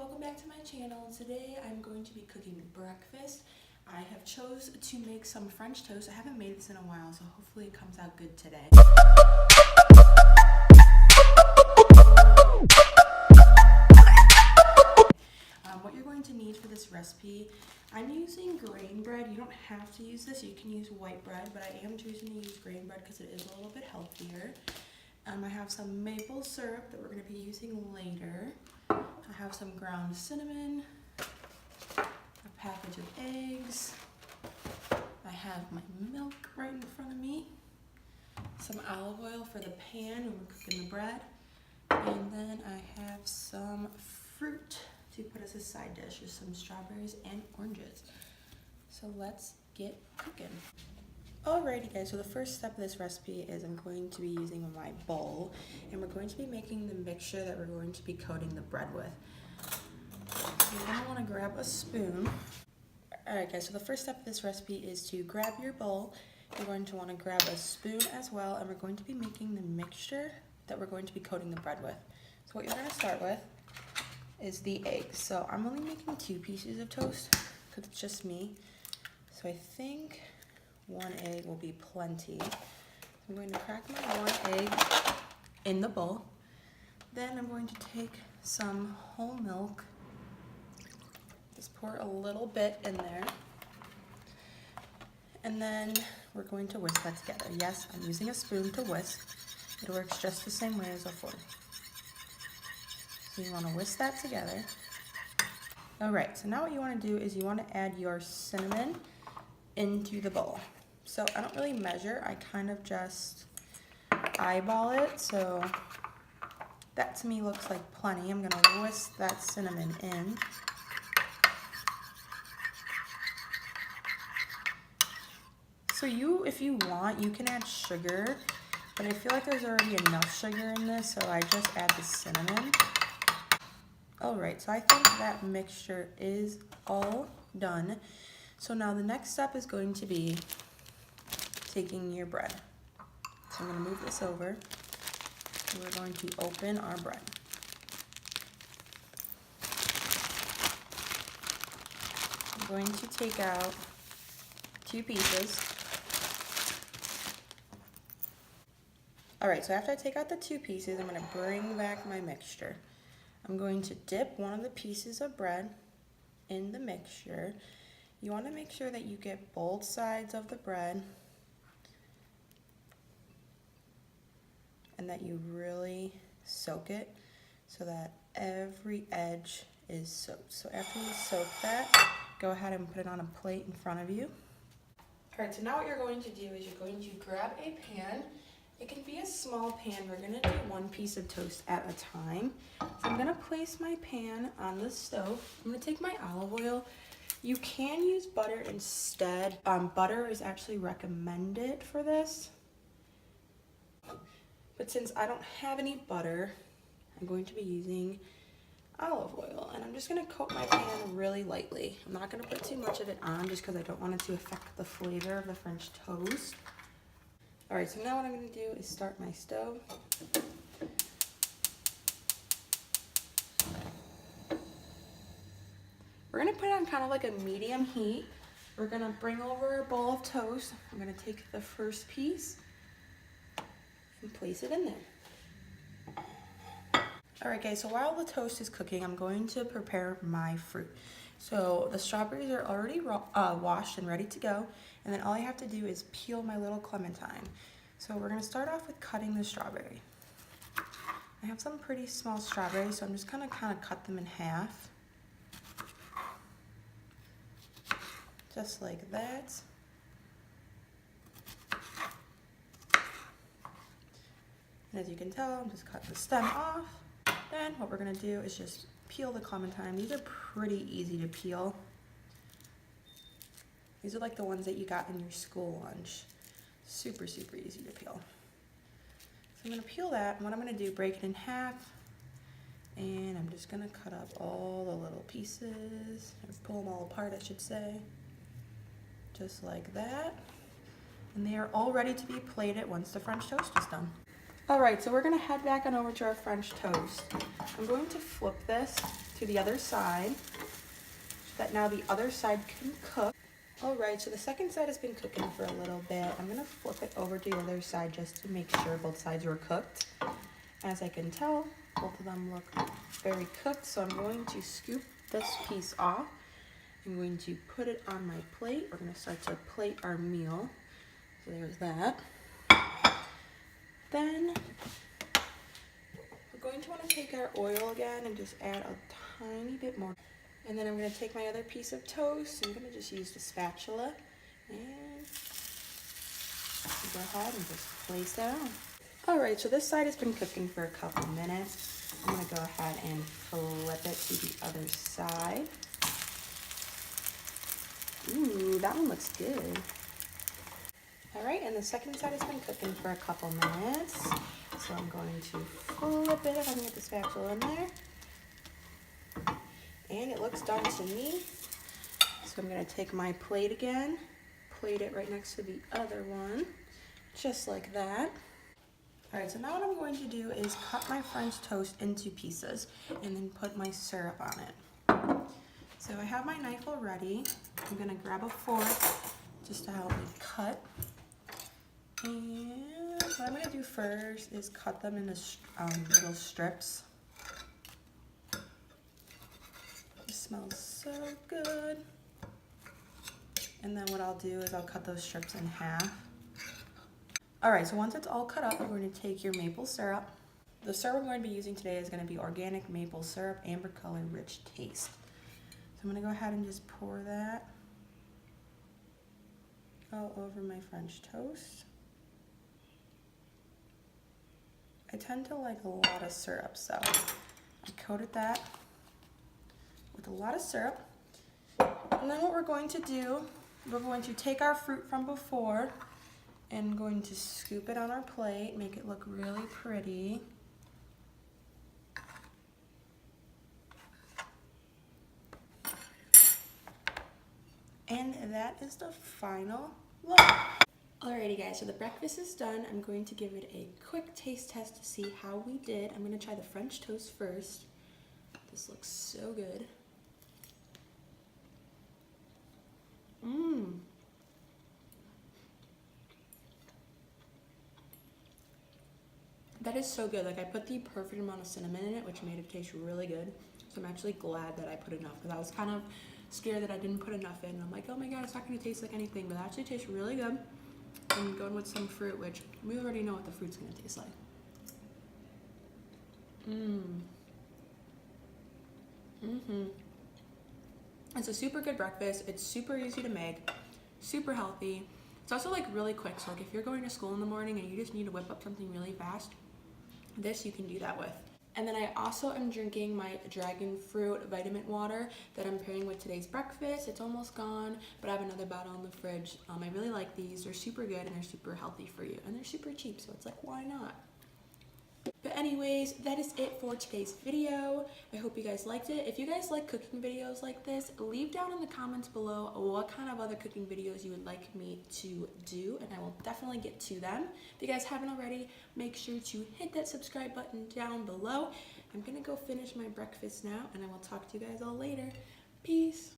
welcome back to my channel. Today I'm going to be cooking breakfast. I have chose to make some French toast. I haven't made this in a while, so hopefully it comes out good today. What you're going to need for this recipe, I'm using grain bread. You don't have to use this, you can use white bread, but I am choosing to use grain bread because it is a little bit healthier. I have some maple syrup that we're going to be using later. I have some ground cinnamon, a package of eggs, I have my milk right in front of me, some olive oil for the pan when we're cooking the bread, and then I have some fruit to put as a side dish. There's some strawberries and oranges. So let's get cooking. Alrighty guys, so the first step of this recipe is I'm going to be using my bowl, and we're going to be making the mixture that we're going to be coating the bread with. You're going to want to grab a spoon. Alright guys, so the first step of this recipe is to grab your bowl. You're going to want to grab a spoon as well, and we're going to be making the mixture that we're going to be coating the bread with. So what you're going to start with is the eggs. So I'm only making 2 pieces of toast because it's just me. So I think 1 egg will be plenty. I'm going to crack my 1 egg in the bowl. Then I'm going to take some whole milk. Just pour a little bit in there. And then we're going to whisk that together. Yes, I'm using a spoon to whisk. It works just the same way as a fork. So you want to whisk that together. Alright, so now what you want to do is you want to add your cinnamon into the bowl. So I don't really measure, I kind of just eyeball it, so that to me looks like plenty. I'm going to whisk that cinnamon in. So if you want, you can add sugar, but I feel like there's already enough sugar in this, so I just add the cinnamon. Alright, so I think that mixture is all done. So now the next step is going to be taking your bread. So I'm going to move this over, and we're going to open our bread. I'm going to take out 2 pieces. Alright, so after I take out the 2 pieces, I'm going to bring back my mixture. I'm going to dip one of the pieces of bread in the mixture. You want to make sure that you get both sides of the bread and that you really soak it so that every edge is soaked. So after you soak that, go ahead and put it on a plate in front of you. Alright, so now what you're going to do is you're going to grab a pan. It can be a small pan. We're going to do 1 piece of toast at a time. So I'm going to place my pan on the stove. I'm going to take my olive oil. You can use butter instead. Butter is actually recommended for this. But since I don't have any butter, I'm going to be using olive oil. And I'm just going to coat my pan really lightly. I'm not going to put too much of it on just because I don't want it to affect the flavor of the French toast. Alright, so now what I'm going to do is start my stove. We're going to put it on kind of like a medium heat. We're going to bring over a bowl of toast. I'm going to take the first piece and place it in there. Alright guys, so while the toast is cooking, I'm going to prepare my fruit. So the strawberries are already washed and ready to go, and then all I have to do is peel my little clementine. So we're going to start off with cutting the strawberry. I have some pretty small strawberries, so I'm just going to kind of cut them in half. Just like that. And as you can tell, I'm just cut the stem off. Then what we're going to do is just peel the clementine. These are pretty easy to peel. These are like the ones that you got in your school lunch. Super, super easy to peel. So I'm going to peel that, and what I'm going to do, break it in half, and I'm just going to cut up all the little pieces, or pull them all apart I should say, just like that. And they are all ready to be plated once the French toast is done. Alright, so we're going to head back on over to our French toast. I'm going to flip this to the other side so that now the other side can cook. All right, so the second side has been cooking for a little bit. I'm gonna flip it over to the other side just to make sure both sides were cooked. As I can tell, both of them look very cooked, so I'm going to scoop this piece off. I'm going to put it on my plate. We're gonna start to plate our meal. So there's that. Then we're going to want to take our oil again and just add a tiny bit more. And then I'm going to take my other piece of toast. I'm going to just use the spatula and go ahead and just place that on. All right, so this side has been cooking for a couple minutes. I'm going to go ahead and flip it to the other side. Ooh, that one looks good. All right, and the second side has been cooking for a couple minutes. So I'm going to flip it if I can get the spatula in there. And it looks done to me. So I'm gonna take my plate again, plate it right next to the other one, just like that. All right, so now what I'm going to do is cut my French toast into pieces and then put my syrup on it. So I have my knife already. I'm gonna grab a fork just to help me cut. And what I'm gonna do first is cut them into little strips. It smells so good. And then what I'll do is I'll cut those strips in half. All right, so once it's all cut up, you're going to take your maple syrup. The syrup I'm going to be using today is going to be organic maple syrup, amber color, rich taste. So I'm going to go ahead and just pour that all over my French toast. I tend to like a lot of syrup, so I coated that with a lot of syrup. And then what we're going to do, we're going to take our fruit from before and going to scoop it on our plate, make it look really pretty. And that is the final look. Alrighty guys, so the breakfast is done. I'm going to give it a quick taste test to see how we did. I'm gonna try the French toast first. This looks so good. That is so good. Like I put the perfect amount of cinnamon in it, which made it taste really good. So I'm actually glad that I put enough because I was kind of scared that I didn't put enough in. I'm like, oh my god, it's not gonna taste like anything, but it actually tastes really good. I'm going with some fruit, which we already know what the fruit's gonna taste like. It's a super good breakfast. It's super easy to make, super healthy. It's also like really quick. So like if you're going to school in the morning and you just need to whip up something really fast, this you can do that with. And then I also am drinking my dragon fruit vitamin water that I'm pairing with today's breakfast. It's almost gone, but I have another bottle in the fridge. I really like these. They're super good and they're super healthy for you. And they're super cheap, so it's like, why not? But anyways, that is it for today's video. I hope you guys liked it. If you guys like cooking videos like this, leave down in the comments below what kind of other cooking videos you would like me to do, and I will definitely get to them. If you guys haven't already, make sure to hit that subscribe button down below. I'm gonna go finish my breakfast now, and I will talk to you guys all later. Peace.